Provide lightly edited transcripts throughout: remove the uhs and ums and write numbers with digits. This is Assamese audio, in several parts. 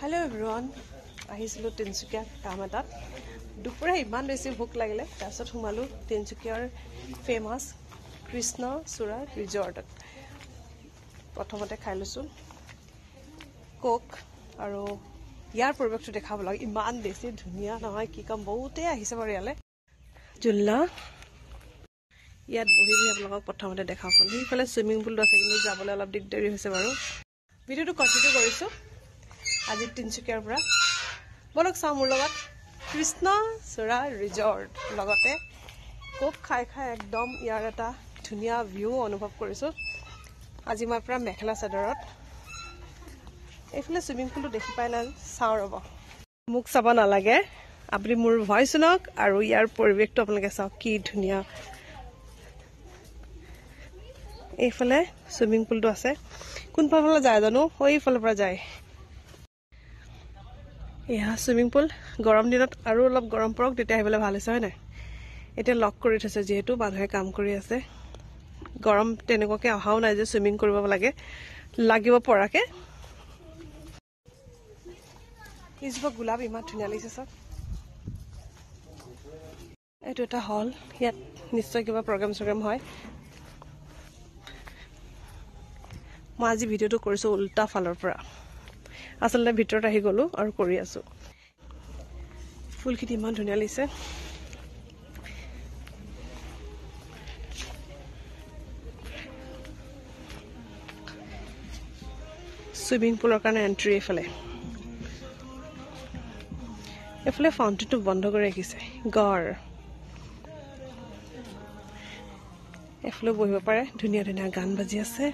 Hello everyone, আহিছিলো তিনচুকীয়া কাম এটাত দুপৰীয়া ইমান বেছি ভোক লাগিলে তাৰছত সোমালো তিনচুকীয়াৰ ফেমাস কৃষ্ণচূড়া ৰিজৰ্টত প্ৰথমতে খাই লৈছো কোক আৰু ইয়াৰ পৰিৱেশটো দেখাব লাগে ইমান বেছি ধুনীয়া নহয় কি কাম বহুতে আহিছে বাৰু ইয়ালে জুল্লা ইয়াত বহি আপোনালোকক প্ৰথমতে দেখাব সেইফালে সুইমিং পুল আছে কিন্তু যাবলৈ অলপ দিগদাৰি হৈছে বাৰু ভিডিওটো কন্টিনিউ কৰিছো আজি তিনচুকীয়াৰ পৰা বলক চাও মোৰ লগত কৃষ্ণচূড়া ৰিজৰ্ট লগতে কোক খাই খাই একদম ইয়াৰ এটা ধুনীয়া ভিউ অনুভৱ কৰিছো আজি মই পৰা মেখেলা চাদৰত এইফালে সুইমিং পুলটো দেখি পাই না চাও ৰব মুখ চাব নালাগে আপুনি মোৰ ভইচ শুনক আৰু ইয়াৰ পৰিৱেশটো আপোনালোকে চাওক কি ধুনীয়া এইফালে সুইমিং পুলটো আছে কোন ফালে যায় জানো ওইফালৰ পৰা যায় ইয়া সুইমিং পুল গৰম দিনত আৰু অলপ গৰম পৰক তেতিয়া আহিবলৈ ভাল হৈছে হয় নাই এতিয়া লক কৰি থৈছে যেহেতু মানুহে কাম কৰি আছে গৰম তেনেকুৱাকে অহাও নাই যে সুইমিং কৰিব লাগে লাগিব পৰাকে ইজবা গুলাব ইমান ধুনীয়া লাগিছে সব এইটো এটা হল ইয়াত নিশ্চয় কিবা প্ৰগ্ৰাম হয় মই আজি ভিডিওটো কৰিছো উল্টা ফালৰ পৰা আসলে ভিতৰত আহি গলো আৰু কৰি আছো ফুলখিনি ইমান ধুনীয়া লাগিছে সুইমিং পুলৰ কাৰণে এন্ট্ৰি এফালে ফাউন্টেনটো বন্ধ কৰি ৰাখিছে গড় এফালে বহিব পাৰে ধুনীয়া ধুনীয়া গান বাজি আছে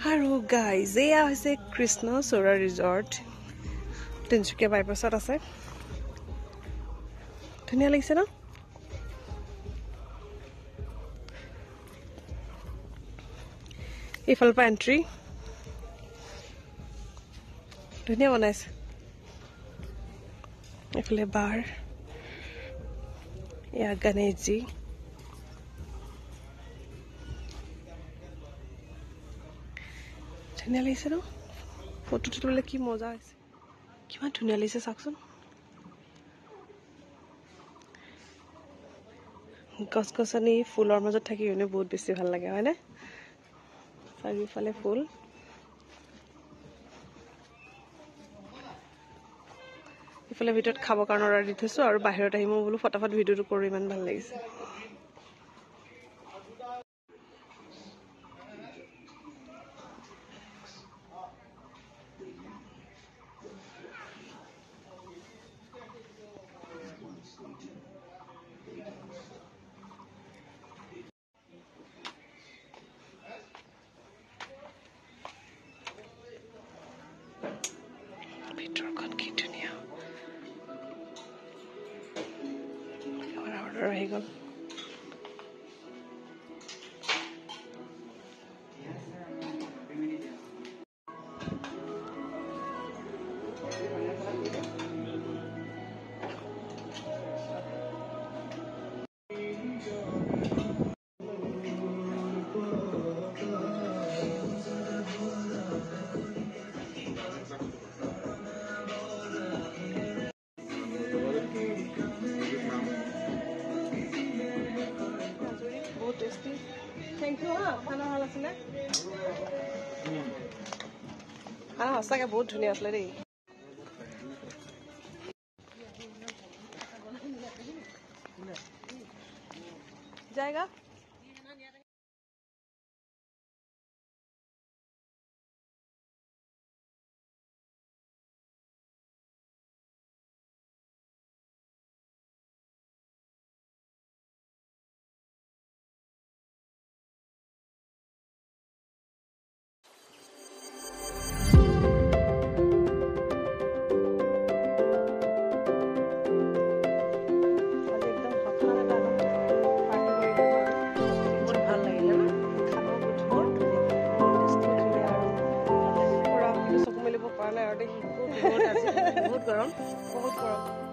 আৰু গাইজ এয়া হৈছে কৃষ্ণচূড়া ৰিজৰ্ট তিনচুকীয়া বাইপাছত আছে ধুনীয়া লাগিছে ন এইফালৰ পৰা এন্ট্ৰি ধুনীয়া বনাইছে এইফালে বাৰ এয়া গণেশজী ধুনীয়া লাগিছে ন ফটো তুলিবলৈ কি মজা হৈছে কিমান ধুনীয়া লাগিছে চাওকচোন গছ গছনি ফুলৰ মাজত থাকি এনে বহুত বেছি ভাল লাগে হয়নে চাৰিওফালে ফুল ইফালে ভিতৰত খাব কাৰণে অৰ্ডাৰ দি থৈছো আৰু বাহিৰত আহি মই বোলো ফটাফট ভিডিওটো কৰি ইমান ভাল লাগিছে ভিতৰখন কি ধুনীয়া অৰ্ডাৰ আহি গ'ল Thank you. Khana ভাল আছিল সঁচাকে বহুত ধুনীয়া আছিলে দেই जाएगा बहुत गरम